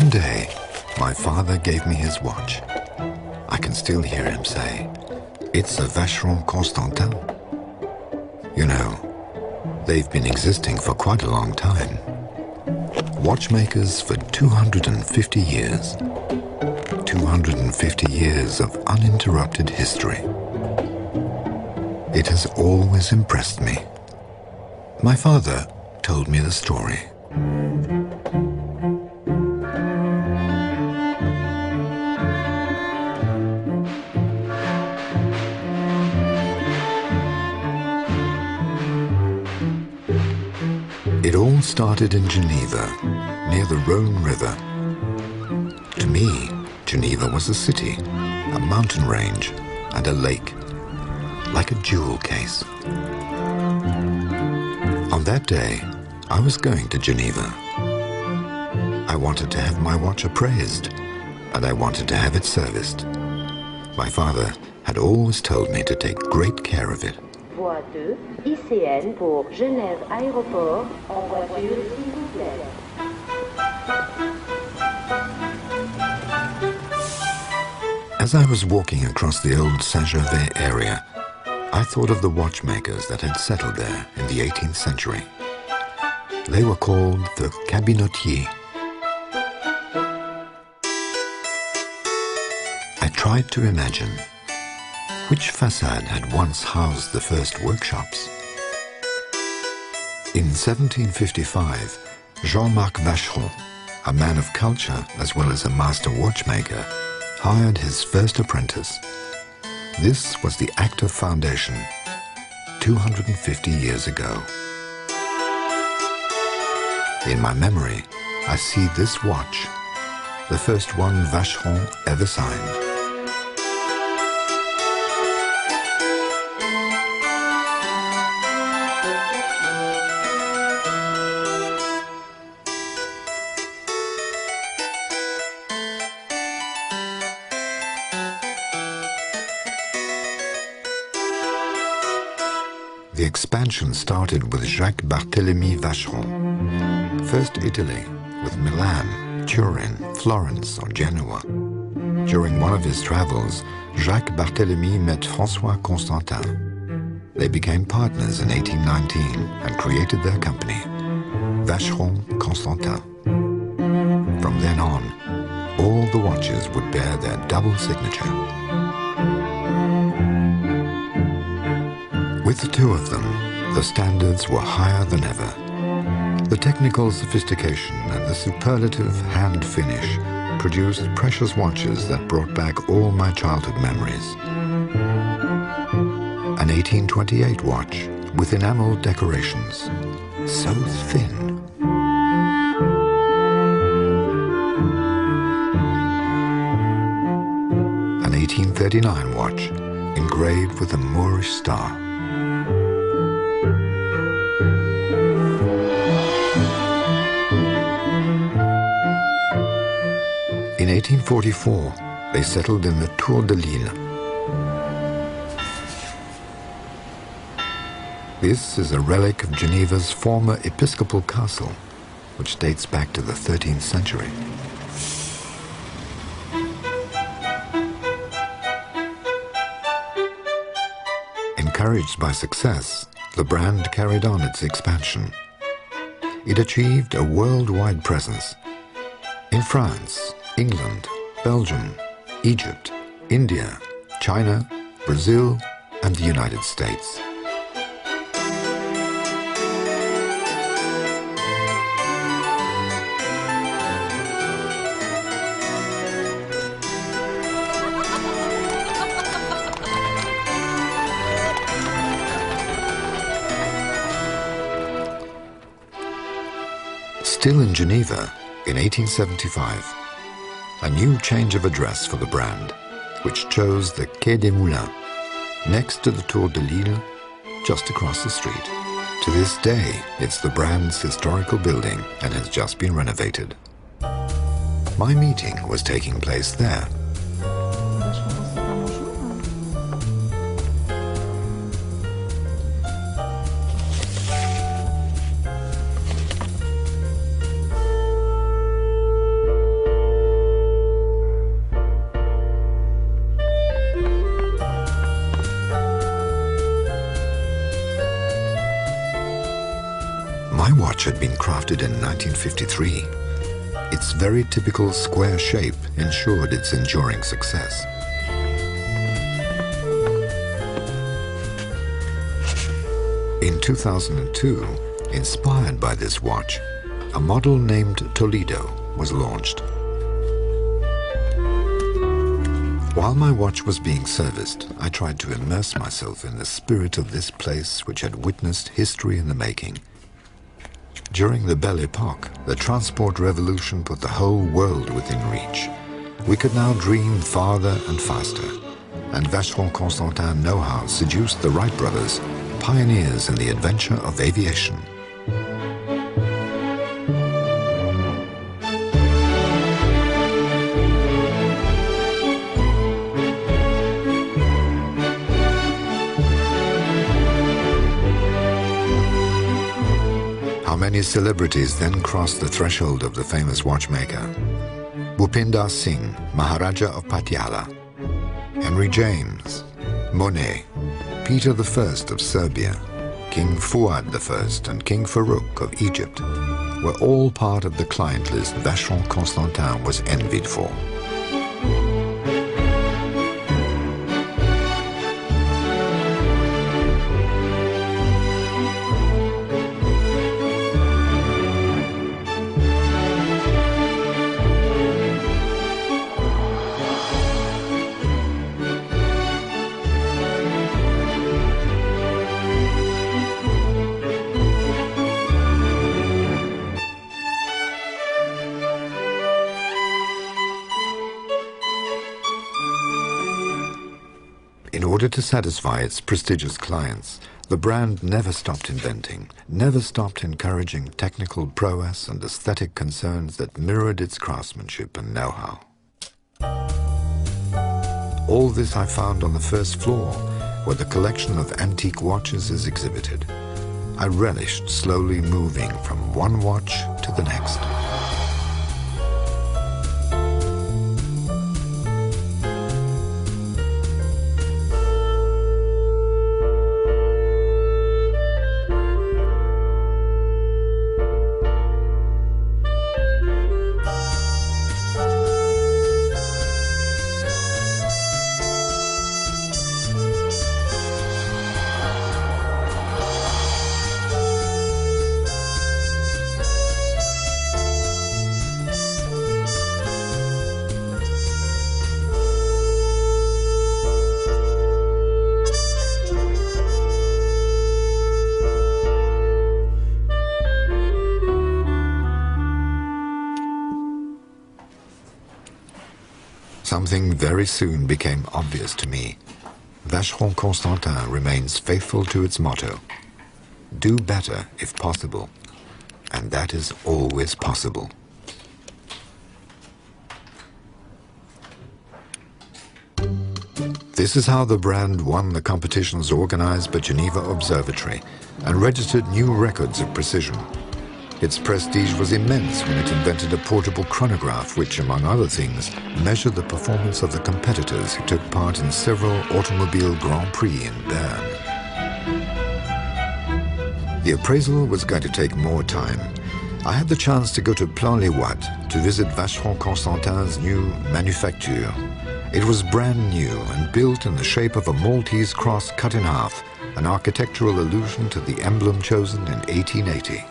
One day, my father gave me his watch. I can still hear him say, "It's a Vacheron Constantin." You know, they've been existing for quite a long time. Watchmakers for 250 years. 250 years of uninterrupted history. It has always impressed me. My father told me the story. It all started in Geneva, near the Rhone River. To me, Geneva was a city, a mountain range, and a lake, like a jewel case. On that day, I was going to Geneva. I wanted to have my watch appraised, and I wanted to have it serviced. My father had always told me to take great care of it. Voie 2, ICN pour Genève Aéroport, en voiture s'il vous plaît. As I was walking across the old Saint-Gervais area, I thought of the watchmakers that had settled there in the 18th century. They were called the cabinotiers. I tried to imagine which facade had once housed the first workshops. In 1755, Jean-Marc Vacheron, a man of culture as well as a master watchmaker, hired his first apprentice. This was the Active Foundation, 250 years ago. In my memory, I see this watch, the first one Vacheron ever signed. The expansion started with Jacques-Barthélemy Vacheron. First Italy, with Milan, Turin, Florence or Genoa. During one of his travels, Jacques-Barthélemy met Vacheron Constantin. They became partners in 1819 and created their company, Vacheron Constantin. From then on, all the watches would bear their double signature. With the two of them, the standards were higher than ever. The technical sophistication and the superlative hand finish produced precious watches that brought back all my childhood memories. An 1828 watch with enamel decorations, so thin. An 1839 watch engraved with a Moorish star. In 1844, they settled in the Tour de Lille. This is a relic of Geneva's former episcopal castle, which dates back to the 13th century. Encouraged by success, the brand carried on its expansion. It achieved a worldwide presence in France, England, Belgium, Egypt, India, China, Brazil, and the United States. Still in Geneva, in 1875, a new change of address for the brand, which chose the Quai des Moulins, next to the Tour de Lille, just across the street. To this day, it's the brand's historical building and has just been renovated. My meeting was taking place there. watch had been crafted in 1953. Its very typical square shape ensured its enduring success. In 2002, inspired by this watch, a model named Toledo was launched. While my watch was being serviced, I tried to immerse myself in the spirit of this place which had witnessed history in the making. During the Belle Epoque, the transport revolution put the whole world within reach. We could now dream farther and faster, and Vacheron Constantin know-how seduced the Wright brothers, pioneers in the adventure of aviation. How many celebrities then crossed the threshold of the famous watchmaker? Bhupinder Singh, Maharaja of Patiala, Henry James, Monet, Peter I of Serbia, King Fuad I and King Farouk of Egypt were all part of the client list Vacheron Constantin was envied for. In order to satisfy its prestigious clients, the brand never stopped inventing, never stopped encouraging technical prowess and aesthetic concerns that mirrored its craftsmanship and know-how. All this I found on the first floor, where the collection of antique watches is exhibited. I relished slowly moving from one watch to the next. Something very soon became obvious to me. Vacheron Constantin remains faithful to its motto, do better if possible, and that is always possible. This is how the brand won the competitions organized by Geneva Observatory and registered new records of precision. Its prestige was immense when it invented a portable chronograph which, among other things, measured the performance of the competitors who took part in several automobile Grand Prix in Bern. The appraisal was going to take more time. I had the chance to go to Plan-les-Ouates to visit Vacheron Constantin's new manufacture. It was brand new and built in the shape of a Maltese cross cut in half, an architectural allusion to the emblem chosen in 1880.